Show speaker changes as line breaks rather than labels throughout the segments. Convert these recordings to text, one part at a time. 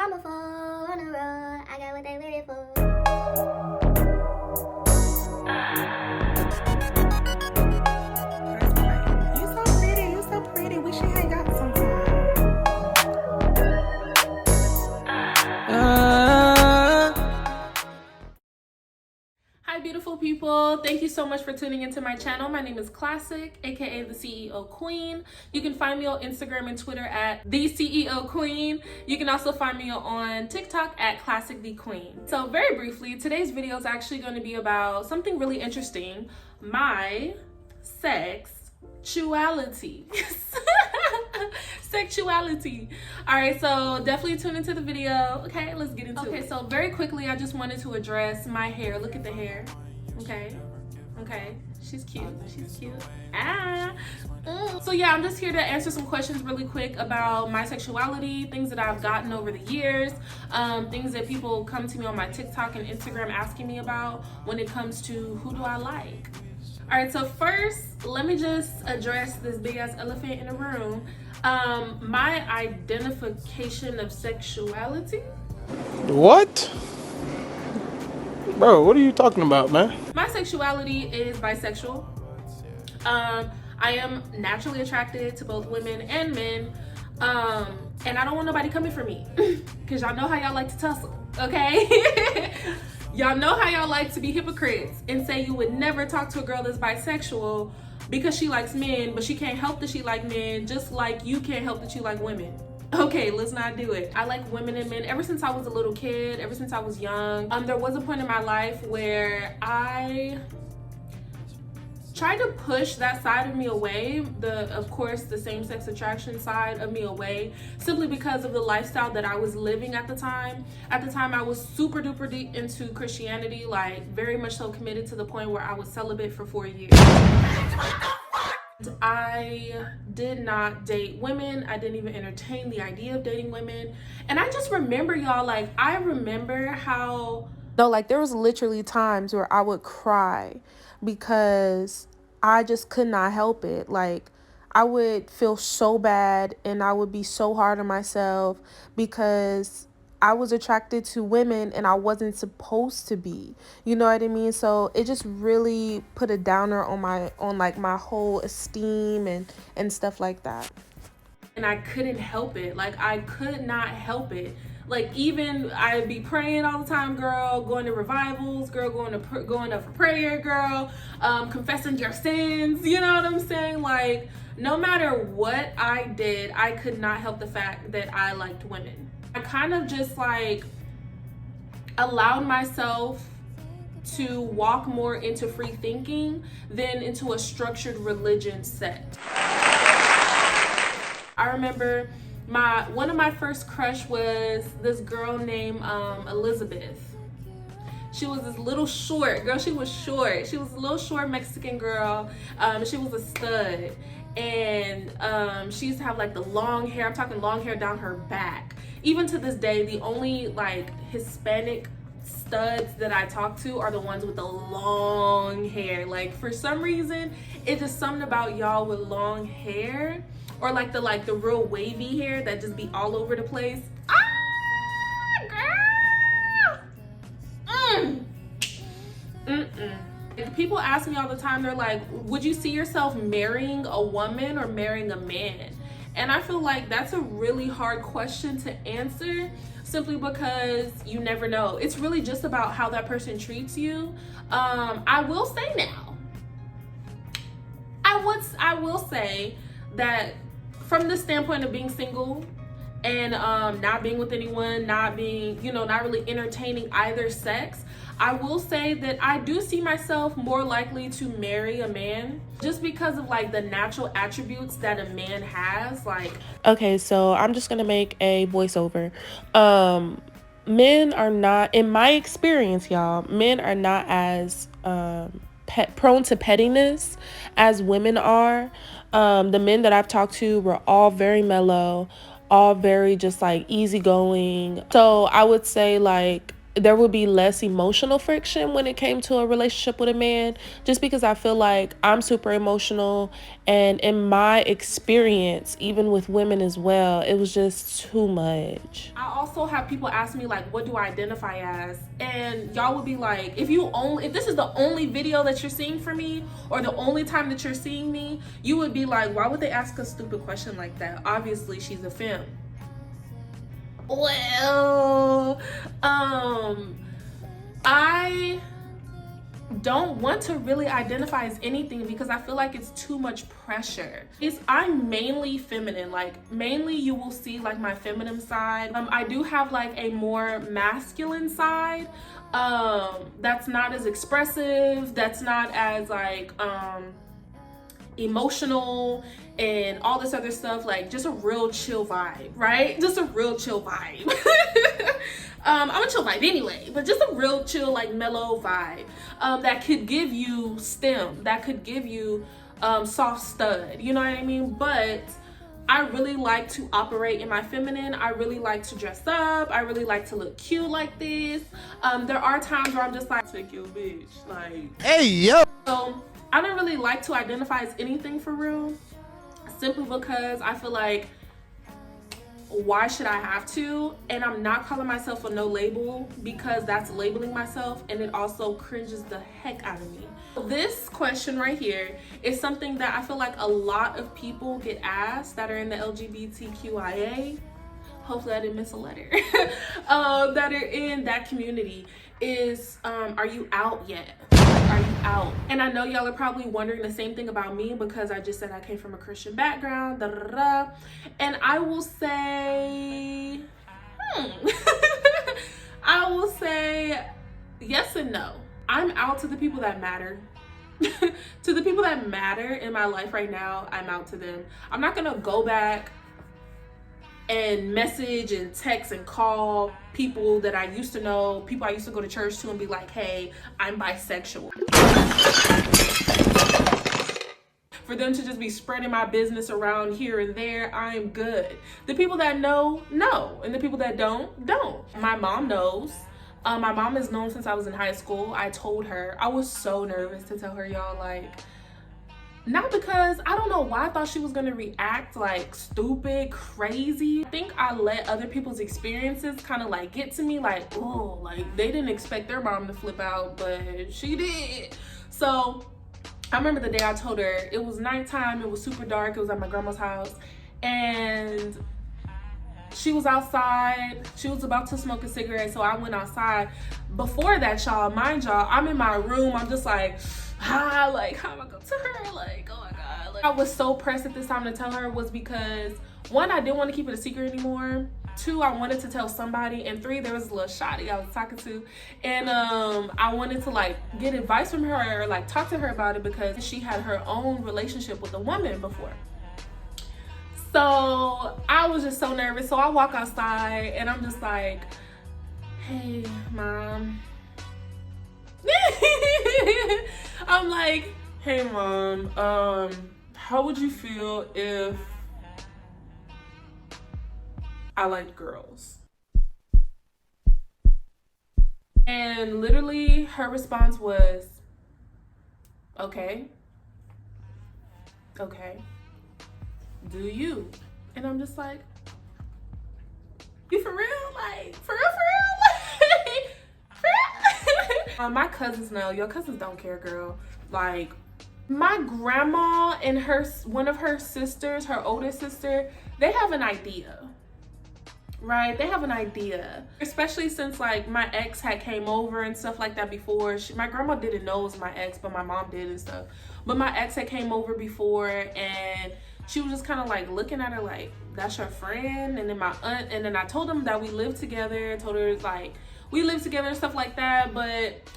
mama for on the road. I got what they waited for.
You so pretty, you so pretty. We should hang out sometime. Hi beautiful people, thank you so much for tuning into my channel. My name is Classic, aka the CEO Queen. You can find me on Instagram and Twitter at the CEO Queen. You can also find me on TikTok at Classic the Queen. So very briefly, today's video is actually going to be about something really interesting: my sexuality. Sexuality. All right, so definitely tune into the video. Okay, let's get into it. Okay, so very quickly, I just wanted to address my hair. Look at the hair. Okay, she's cute. So yeah, I'm just here to answer some questions really quick about my sexuality, things that I've gotten over the years, things that people come to me on my TikTok and Instagram asking me about when it comes to who do I like. All right, so first, let me just address this big ass elephant in the room. My identification of sexuality.
What? Bro, what are you talking about, man?
My sexuality is bisexual. I am naturally attracted to both women and men. And I don't want nobody coming for me. Cause y'all know how y'all like to tussle, okay? Y'all know how y'all like to be hypocrites and say you would never talk to a girl that's bisexual because she likes men, but she can't help that she like men, just like you can't help that you like women. Okay, let's not do it. I like women and men ever since I was a little kid, ever since I was young. There was a point in my life where I tried to push that side of me away, of course the same-sex attraction side of me away, simply because of the lifestyle that I was living at the time. At the time, I was super duper deep into Christianity, like very much so committed to the point where I was celibate for 4 years. I did not date women. I didn't even entertain the idea of dating women. And I just remember, y'all, like, I remember how... No, like, there was literally times where I would cry because I just could not help it. Like, I would feel so bad and I would be so hard on myself because I was attracted to women and I wasn't supposed to be. You know what I mean? So it just really put a downer on my whole esteem and stuff like that. And I couldn't help it. Like, I could not help it. Like, even I'd be praying all the time, girl, going to revivals, girl, going up for prayer, girl, confessing your sins, you know what I'm saying? Like, no matter what I did, I could not help the fact that I liked women. I kind of just like allowed myself to walk more into free thinking than into a structured religion set. I remember one of my first crush was this girl named Elizabeth. She was this little short girl. She was short. She was a little short Mexican girl. She was a stud. And she used to have like the long hair. I'm talking long hair down her back. Even to this day, the only like Hispanic studs that I talk to are the ones with the long hair. Like, for some reason, it's just something about y'all with long hair, or like the real wavy hair that just be all over the place. People ask me all the time, they're like, would you see yourself marrying a woman or marrying a man? And I feel like that's a really hard question to answer, simply because you never know. It's really just about how that person treats you. I will say now, I will say that from the standpoint of being single and not being with anyone, not really entertaining either sex, I will say that I do see myself more likely to marry a man just because of like the natural attributes that a man has. Like, okay, so I'm just gonna make a voiceover. Men are not, in my experience, y'all, men are not as prone to pettiness as women are. The men that I've talked to were all very mellow, all very just like easygoing. So I would say like there would be less emotional friction when it came to a relationship with a man, just because I feel like I'm super emotional, and in my experience, even with women as well, it was just too much. I also have people ask me like, what do I identify as? And y'all would be like, if this is the only video that you're seeing from me, or the only time that you're seeing me, you would be like, why would they ask a stupid question like that? Obviously she's a femme. Well, I don't want to really identify as anything because I feel like it's too much pressure. I'm mainly feminine. Like, mainly you will see like my feminine side. I do have like a more masculine side that's not as expressive, that's not as like emotional and all this other stuff. Like, just a real chill vibe, right? Just a real chill vibe. I'm a chill vibe anyway, but just a real chill, like mellow vibe that could give you stem, that could give you soft stud, you know what I mean? But I really like to operate in my feminine. I really like to dress up. I really like to look cute like this. There are times where I'm just like, take your bitch, like,
Hey, yo.
So I don't really like to identify as anything for real, simply because I feel like, why should I have to? And I'm not calling myself a no label because that's labeling myself, and it also cringes the heck out of me. This question right here is something that I feel like a lot of people get asked that are in the LGBTQIA, hopefully I didn't miss a letter, that are in that community is, are you out yet? Are you out? And I know y'all are probably wondering the same thing about me because I just said I came from a Christian background, and I will say, I will say yes and no. I'm out to the people that matter. To the people that matter in my life right now, I'm out to them. I'm not gonna go back and message and text and call people that I used to know, people I used to go to church to, and be like, hey, I'm bisexual. For them to just be spreading my business around here and there, I'm good. The people that know, and the people that don't. My mom knows. My mom has known since I was in high school. I told her. I was so nervous to tell her, y'all, like, not because, I don't know why I thought she was gonna react like stupid, crazy. I think I let other people's experiences kind of like get to me, like, oh, like they didn't expect their mom to flip out, but she did. So I remember the day I told her, it was nighttime, it was super dark, it was at my grandma's house, and she was outside, she was about to smoke a cigarette, so I went outside. Before that, y'all, mind y'all, I'm in my room, I'm just like, like, how am I gonna tell her? Like, oh my God. Like, I was so pressed at this time to tell her was because, one, I didn't want to keep it a secret anymore. Two, I wanted to tell somebody. And three, there was a little shawty I was talking to. And I wanted to like get advice from her or like talk to her about it because she had her own relationship with a woman before. So I was just so nervous. So I walk outside and I'm just like, hey, mom. I'm like, hey mom, how would you feel if I liked girls? And literally her response was, okay, do you? And I'm just like, you for real? Like, for real? My cousins know. Your cousins don't care, girl. Like, my grandma and one of her sisters, her oldest sister, they have an idea, right? They have an idea, especially since like my ex had came over and stuff like that before. My grandma didn't know it was my ex, but my mom did and stuff. But my ex had came over before, and she was just kind of like looking at her like, that's your friend? And then my aunt, and then I told them that we lived together. I told her like, we live together and stuff like that. But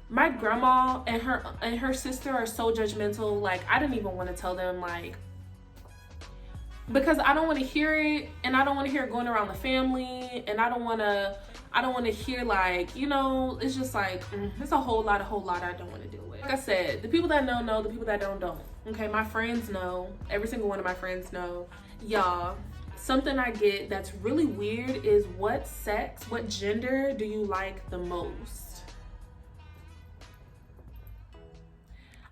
my grandma and her sister are so judgmental. Like, I didn't even want to tell them, like, because I don't want to hear it, and I don't want to hear it going around the family, and I don't want to hear like, you know, it's just like, it's a whole lot I don't want to deal with. Like I said, the people that know, the people that don't. Okay, my friends know. Every single one of my friends know. Y'all, something I get that's really weird is what gender do you like the most?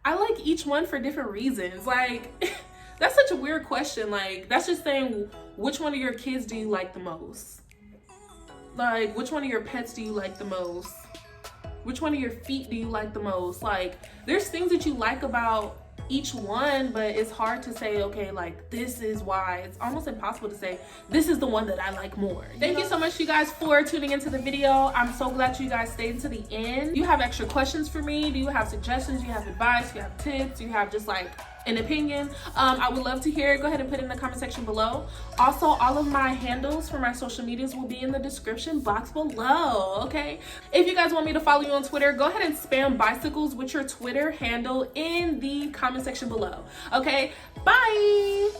I like each one for different reasons. Like, that's such a weird question. Like, that's just saying which one of your kids do you like the most? Like, which one of your pets do you like the most? Which one of your feet do you like the most? Like, there's things that you like about each one, but it's hard to say, okay, like, this is why. It's almost impossible to say this is the one that I like more. Thank you so much, you guys, for tuning into the video. I'm so glad you guys stayed to the end. Do you have extra questions for me? Do you have suggestions? Do you have advice? Do you have tips? Do you have just like an opinion? I would love to hear it. Go ahead and put it in the comment section below. Also, all of my handles for my social medias will be in the description box below, okay? If you guys want me to follow you on Twitter, go ahead and spam bicycles with your Twitter handle in the comment section below, okay? Bye.